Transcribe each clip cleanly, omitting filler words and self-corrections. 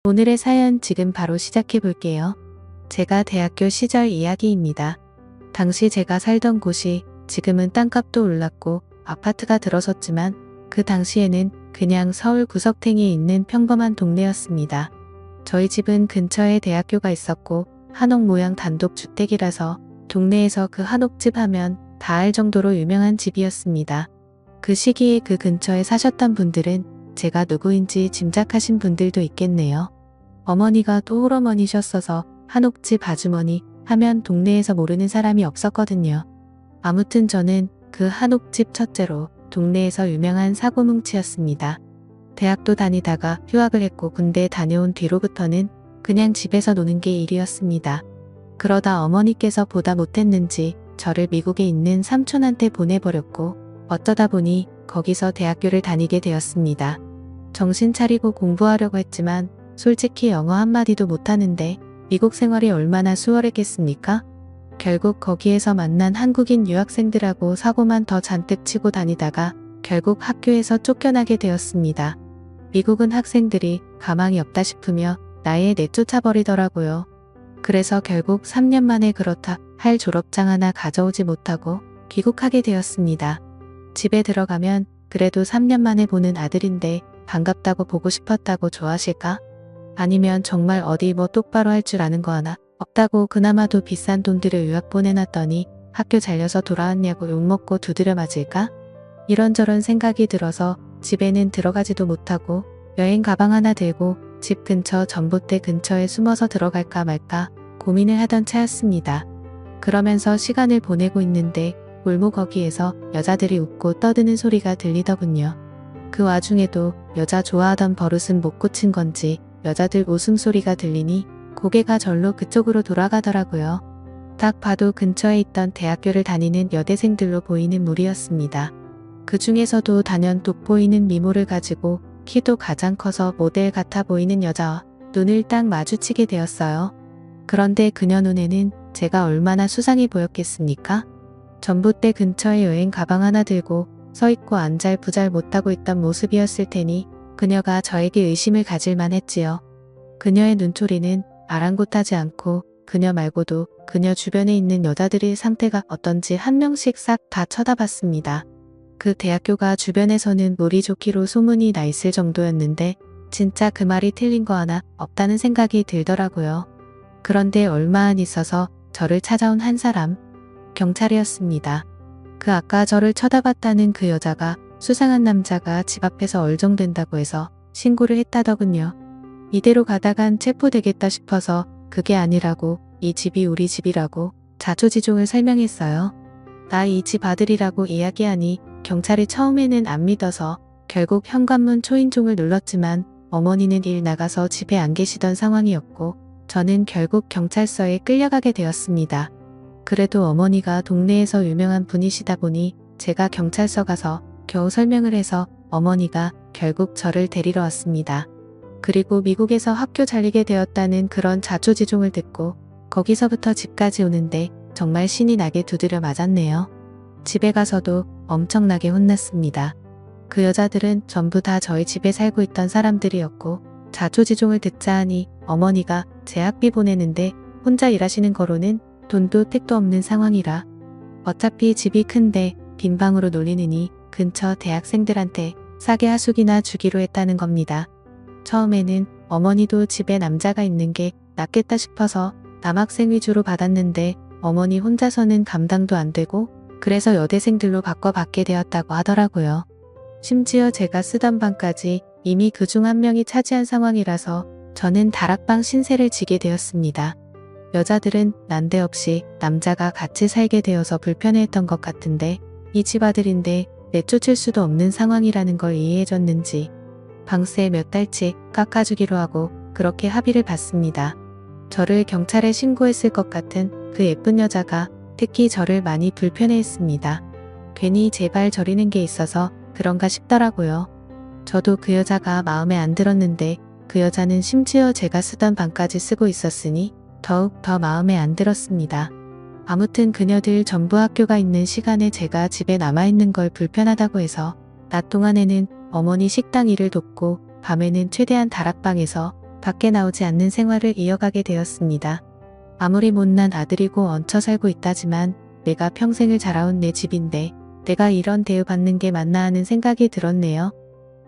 오늘의 사연 지금 바로 시작해 볼게요. 제가 대학교 시절 이야기입니다. 당시 제가 살던 곳이 지금은 땅값도 올랐고 아파트가 들어섰지만 그 당시에는 그냥 서울 구석탱이에 있는 평범한 동네였습니다. 저희 집은 근처에 대학교가 있었고 한옥 모양 단독주택이라서 동네에서 그 한옥집 하면 다 알 정도로 유명한 집이었습니다. 그 시기에 그 근처에 사셨던 분들은 제가 누구인지 짐작하신 분들도 있겠네요. 어머니가 또 홀어머니셨어서 한옥집 아주머니 하면 동네에서 모르는 사람이 없었거든요. 아무튼 저는 그 한옥집 첫째로 동네에서 유명한 사고뭉치였습니다. 대학도 다니다가 휴학을 했고 군대 다녀온 뒤로부터는 그냥 집에서 노는 게 일이었습니다. 그러다 어머니께서 보다 못했는지 저를 미국에 있는 삼촌한테 보내버렸고 어쩌다 보니 거기서 대학교를 다니게 되었습니다. 정신 차리고 공부하려고 했지만 솔직히 영어 한마디도 못하는데 미국 생활이 얼마나 수월했겠습니까? 결국 거기에서 만난 한국인 유학생들하고 사고만 더 잔뜩 치고 다니다가 결국 학교에서 쫓겨나게 되었습니다. 미국은 학생들이 가망이 없다 싶으며 나이에 내쫓아버리더라고요. 그래서 결국 3년 만에 그렇다 할 졸업장 하나 가져오지 못하고 귀국하게 되었습니다. 집에 들어가면 그래도 3년 만에 보는 아들인데 반갑다고 보고 싶었다고 좋아하실까? 아니면 정말 어디 뭐 똑바로 할 줄 아는 거 하나 없다고 그나마도 비싼 돈들을 유학 보내놨더니 학교 잘려서 돌아왔냐고 욕먹고 두드려 맞을까? 이런저런 생각이 들어서 집에는 들어가지도 못하고 여행 가방 하나 들고 집 근처 전봇대 근처에 숨어서 들어갈까 말까 고민을 하던 차였습니다. 그러면서 시간을 보내고 있는데 골목 거기에서 여자들이 웃고 떠드는 소리가 들리더군요. 그 와중에도 여자 좋아하던 버릇은 못 고친 건지 여자들 웃음소리가 들리니 고개가 절로 그쪽으로 돌아가더라고요. 딱 봐도 근처에 있던 대학교를 다니는 여대생들로 보이는 무리였습니다. 그 중에서도 단연 돋보이는 미모를 가지고 키도 가장 커서 모델 같아 보이는 여자와 눈을 딱 마주치게 되었어요. 그런데 그녀 눈에는 제가 얼마나 수상해 보였겠습니까? 전봇대 근처에 여행 가방 하나 들고 서 있고 안잘부잘 못하고 있던 모습이었을 테니 그녀가 저에게 의심을 가질만 했지요. 그녀의 눈초리는 아랑곳하지 않고 그녀 말고도 그녀 주변에 있는 여자들의 상태가 어떤지 한 명씩 싹 다 쳐다봤습니다. 그 대학교가 주변에서는 물이 좋기로 소문이 나 있을 정도였는데 진짜 그 말이 틀린 거 하나 없다는 생각이 들더라고요. 그런데 얼마 안 있어서 저를 찾아온 한 사람, 경찰이었습니다. 그 아까 저를 쳐다봤다는 그 여자가 수상한 남자가 집 앞에서 얼쩡된다고 해서 신고를 했다더군요. 이대로 가다간 체포되겠다 싶어서 그게 아니라고 이 집이 우리 집이라고 자초지종을 설명했어요. 나 이 집 아들이라고 이야기하니 경찰이 처음에는 안 믿어서 결국 현관문 초인종을 눌렀지만 어머니는 일 나가서 집에 안 계시던 상황이었고 저는 결국 경찰서에 끌려가게 되었습니다. 그래도 어머니가 동네에서 유명한 분이시다 보니 제가 경찰서 가서 겨우 설명을 해서 어머니가 결국 저를 데리러 왔습니다. 그리고 미국에서 학교 잘리게 되었다는 그런 자초지종을 듣고 거기서부터 집까지 오는데 정말 신이 나게 두드려 맞았네요. 집에 가서도 엄청나게 혼났습니다. 그 여자들은 전부 다 저희 집에 살고 있던 사람들이었고 자초지종을 듣자 하니 어머니가 제 학비 보내는데 혼자 일하시는 거로는 돈도 택도 없는 상황이라 어차피 집이 큰데 빈 방으로 놀리느니 근처 대학생들한테 싸게 하숙이나 주기로 했다는 겁니다. 처음에는 어머니도 집에 남자가 있는 게 낫겠다 싶어서 남학생 위주로 받았는데 어머니 혼자서는 감당도 안 되고 그래서 여대생들로 바꿔받게 되었다고 하더라고요. 심지어 제가 쓰던 방까지 이미 그중 한 명이 차지한 상황이라서 저는 다락방 신세를 지게 되었습니다. 여자들은 난데없이 남자가 같이 살게 되어서 불편해했던 것 같은데 이 집 아들인데 내쫓을 수도 없는 상황이라는 걸 이해해줬는지 방세 몇 달치 깎아주기로 하고 그렇게 합의를 봤습니다. 저를 경찰에 신고했을 것 같은 그 예쁜 여자가 특히 저를 많이 불편해했습니다. 괜히 제발 저리는 게 있어서 그런가 싶더라고요. 저도 그 여자가 마음에 안 들었는데 그 여자는 심지어 제가 쓰던 방까지 쓰고 있었으니 더욱 더 마음에 안 들었습니다. 아무튼 그녀들 전부 학교가 있는 시간에 제가 집에 남아있는 걸 불편하다고 해서 낮 동안에는 어머니 식당 일을 돕고 밤에는 최대한 다락방에서 밖에 나오지 않는 생활을 이어가게 되었습니다. 아무리 못난 아들이고 얹혀 살고 있다지만 내가 평생을 자라온 내 집인데 내가 이런 대우받는 게 맞나 하는 생각이 들었네요.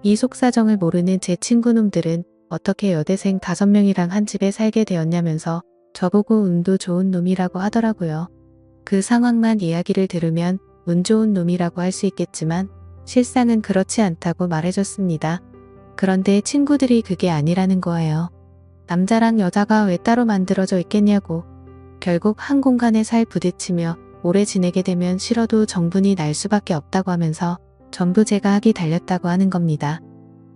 이 속사정을 모르는 제 친구놈들은 어떻게 여대생 5명이랑 한 집에 살게 되었냐면서 저보고 운도 좋은 놈이라고 하더라고요. 그 상황만 이야기를 들으면 운 좋은 놈이라고 할 수 있겠지만 실상은 그렇지 않다고 말해줬습니다. 그런데 친구들이 그게 아니라는 거예요. 남자랑 여자가 왜 따로 만들어져 있겠냐고. 결국 한 공간에 살 부딪히며 오래 지내게 되면 싫어도 정분이 날 수밖에 없다고 하면서 전부 제가 하기 달렸다고 하는 겁니다.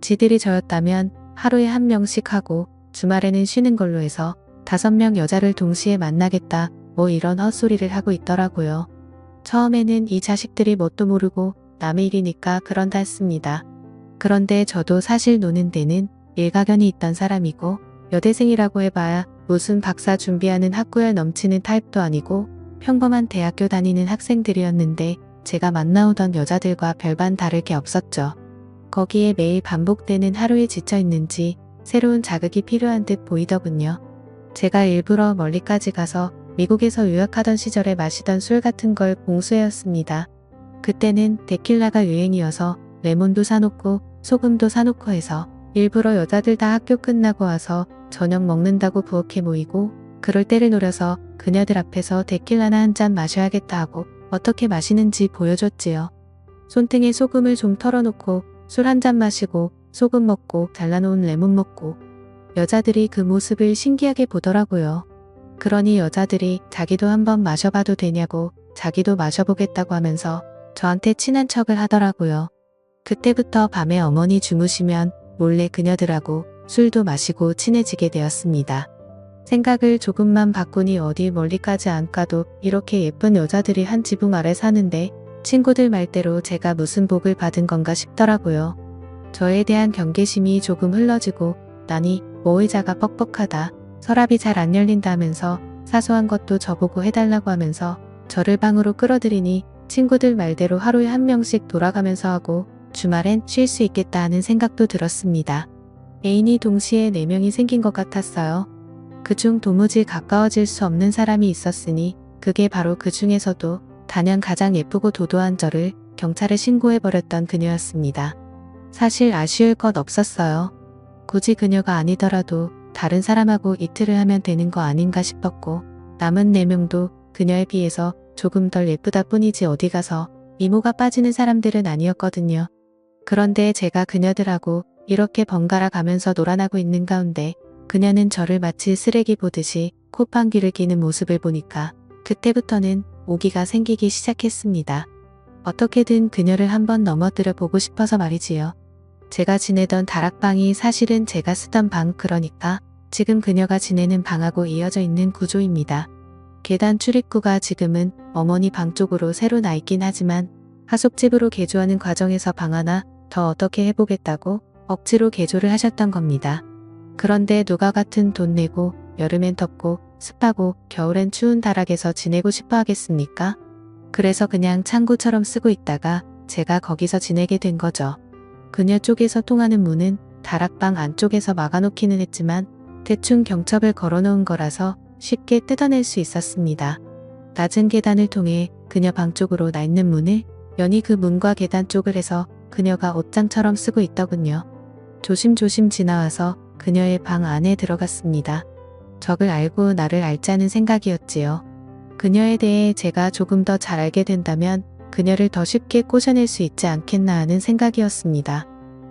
지들이 저였다면 하루에 1명씩 하고 주말에는 쉬는 걸로 해서 5명 여자를 동시에 만나겠다 뭐 이런 헛소리를 하고 있더라고요. 처음에는 이 자식들이 뭣도 모르고 남의 일이니까 그런다 했습니다. 그런데 저도 사실 노는 데는 일가견이 있던 사람이고 여대생이라고 해봐야 무슨 박사 준비하는 학구열 넘치는 타입도 아니고 평범한 대학교 다니는 학생들이었는데 제가 만나오던 여자들과 별반 다를 게 없었죠. 거기에 매일 반복되는 하루에 지쳐 있는지 새로운 자극이 필요한 듯 보이더군요. 제가 일부러 멀리까지 가서 미국에서 유학하던 시절에 마시던 술 같은 걸 공수해왔습니다. 그때는 데킬라가 유행이어서 레몬도 사놓고 소금도 사놓고 해서 일부러 여자들 다 학교 끝나고 와서 저녁 먹는다고 부엌에 모이고 그럴 때를 노려서 그녀들 앞에서 데킬라나 한 잔 마셔야겠다 하고 어떻게 마시는지 보여줬지요. 손등에 소금을 좀 털어놓고 술 한 잔 마시고 소금 먹고 잘라놓은 레몬 먹고 여자들이 그 모습을 신기하게 보더라고요. 그러니 여자들이 자기도 한번 마셔봐도 되냐고 자기도 마셔보겠다고 하면서 저한테 친한 척을 하더라고요. 그때부터 밤에 어머니 주무시면 몰래 그녀들하고 술도 마시고 친해지게 되었습니다. 생각을 조금만 바꾸니 어디 멀리까지 안 가도 이렇게 예쁜 여자들이 한 지붕 아래 사는데 친구들 말대로 제가 무슨 복을 받은 건가 싶더라고요. 저에 대한 경계심이 조금 흘러지고 나니 모의자가 뻑뻑하다. 서랍이 잘 안 열린다 하면서 사소한 것도 저보고 해달라고 하면서 저를 방으로 끌어들이니 친구들 말대로 하루에 1명씩 돌아가면서 하고 주말엔 쉴 수 있겠다 하는 생각도 들었습니다. 애인이 동시에 4명이 생긴 것 같았어요. 그중 도무지 가까워질 수 없는 사람이 있었으니 그게 바로 그 중에서도 단연 가장 예쁘고 도도한 저를 경찰에 신고해버렸던 그녀였습니다. 사실 아쉬울 것 없었어요. 굳이 그녀가 아니더라도 다른 사람하고 이틀을 하면 되는 거 아닌가 싶었고 남은 4명도 그녀에 비해서 조금 덜 예쁘다 뿐이지 어디 가서 미모가 빠지는 사람들은 아니었거든요. 그런데 제가 그녀들하고 이렇게 번갈아 가면서 놀아나고 있는 가운데 그녀는 저를 마치 쓰레기 보듯이 콧방귀를 뀌는 모습을 보니까 그때부터는 오기가 생기기 시작했습니다. 어떻게든 그녀를 한번 넘어뜨려 보고 싶어서 말이지요. 제가 지내던 다락방이 사실은 제가 쓰던 방 그러니까 지금 그녀가 지내는 방하고 이어져 있는 구조입니다. 계단 출입구가 지금은 어머니 방 쪽으로 새로 나 있긴 하지만 하숙집으로 개조하는 과정에서 방 하나 더 어떻게 해보겠다고 억지로 개조를 하셨던 겁니다. 그런데 누가 같은 돈 내고 여름엔 덥고 습하고 겨울엔 추운 다락에서 지내고 싶어 하겠습니까? 그래서 그냥 창고처럼 쓰고 있다가 제가 거기서 지내게 된 거죠. 그녀 쪽에서 통하는 문은 다락방 안쪽에서 막아놓기는 했지만 대충 경첩을 걸어놓은 거라서 쉽게 뜯어낼 수 있었습니다. 낮은 계단을 통해 그녀 방 쪽으로 나 있는 문을 여니 그 문과 계단 쪽을 해서 그녀가 옷장처럼 쓰고 있더군요. 조심조심 지나와서 그녀의 방 안에 들어갔습니다. 적을 알고 나를 알자는 생각이었지요. 그녀에 대해 제가 조금 더 잘 알게 된다면 그녀를 더 쉽게 꼬셔낼 수 있지 않겠나 하는 생각이었습니다.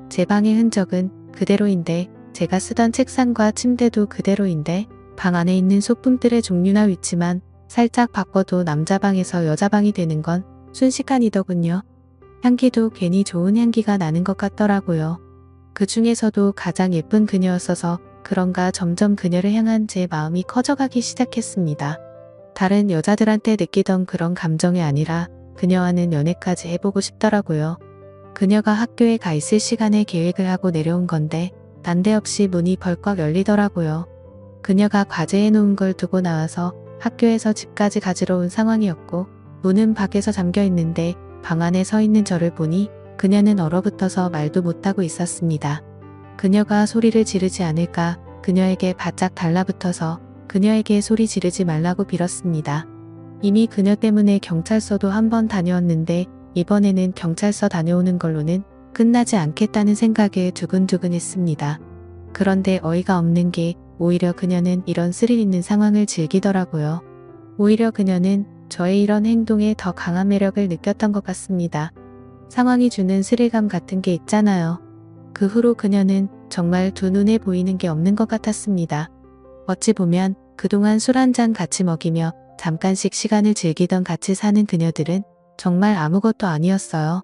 제 방의 흔적은 그대로인데 제가 쓰던 책상과 침대도 그대로인데 방 안에 있는 소품들의 종류나 위치만 살짝 바꿔도 남자 방에서 여자 방이 되는 건 순식간이더군요. 향기도 괜히 좋은 향기가 나는 것 같더라고요. 그 중에서도 가장 예쁜 그녀였어서 그런가 점점 그녀를 향한 제 마음이 커져가기 시작했습니다. 다른 여자들한테 느끼던 그런 감정이 아니라 그녀와는 연애까지 해보고 싶더라고요. 그녀가 학교에 가 있을 시간에 계획을 하고 내려온 건데 난데없이 문이 벌컥 열리더라고요. 그녀가 과제해 놓은 걸 두고 나와서 학교에서 집까지 가지러 온 상황이었고 문은 밖에서 잠겨 있는데 방 안에 서 있는 저를 보니 그녀는 얼어붙어서 말도 못하고 있었습니다. 그녀가 소리를 지르지 않을까 그녀에게 바짝 달라붙어서 그녀에게 소리 지르지 말라고 빌었습니다. 이미 그녀 때문에 경찰서도 한 번 다녀왔는데 이번에는 경찰서 다녀오는 걸로는 끝나지 않겠다는 생각에 두근두근했습니다. 그런데 어이가 없는 게 오히려 그녀는 이런 스릴 있는 상황을 즐기더라고요. 오히려 그녀는 저의 이런 행동에 더 강한 매력을 느꼈던 것 같습니다. 상황이 주는 스릴감 같은 게 있잖아요. 그 후로 그녀는 정말 두 눈에 보이는 게 없는 것 같았습니다. 어찌 보면 그동안 술 한 잔 같이 먹이며 잠깐씩 시간을 즐기던 같이 사는 그녀들은 정말 아무것도 아니었어요.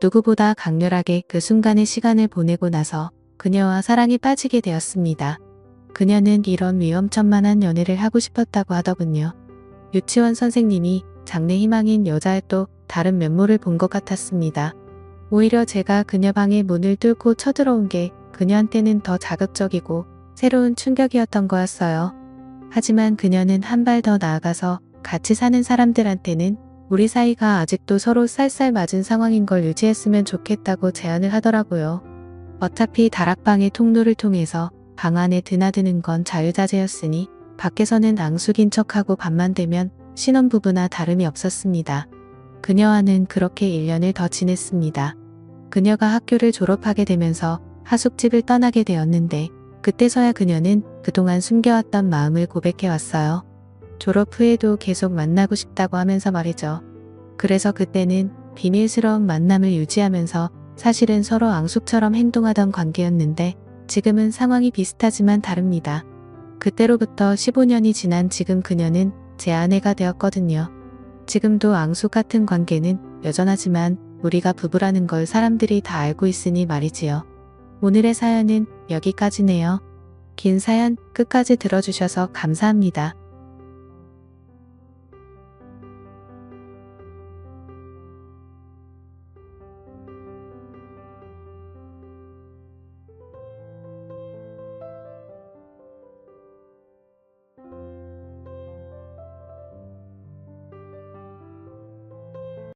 누구보다 강렬하게 그 순간의 시간을 보내고 나서 그녀와 사랑에 빠지게 되었습니다. 그녀는 이런 위험천만한 연애를 하고 싶었다고 하더군요. 유치원 선생님이 장래 희망인 여자의 또 다른 면모를 본 것 같았습니다. 오히려 제가 그녀 방의 문을 뚫고 쳐들어온 게 그녀한테는 더 자극적이고 새로운 충격이었던 거였어요. 하지만 그녀는 한 발 더 나아가서 같이 사는 사람들한테는 우리 사이가 아직도 서로 쌀쌀 맞은 상황인 걸 유지했으면 좋겠다고 제안을 하더라고요. 어차피 다락방의 통로를 통해서 방 안에 드나드는 건 자유자재였으니 밖에서는 앙숙인 척하고 밤만 되면 신혼부부나 다름이 없었습니다. 그녀와는 그렇게 1년을 더 지냈습니다. 그녀가 학교를 졸업하게 되면서 하숙집을 떠나게 되었는데 그때서야 그녀는 그동안 숨겨왔던 마음을 고백해왔어요. 졸업 후에도 계속 만나고 싶다고 하면서 말이죠. 그래서 그때는 비밀스러운 만남을 유지하면서 사실은 서로 앙숙처럼 행동하던 관계였는데 지금은 상황이 비슷하지만 다릅니다. 그때로부터 15년이 지난 지금 그녀는 제 아내가 되었거든요. 지금도 앙숙 같은 관계는 여전하지만 우리가 부부라는 걸 사람들이 다 알고 있으니 말이지요. 오늘의 사연은 여기까지네요. 긴 사연 끝까지 들어주셔서 감사합니다.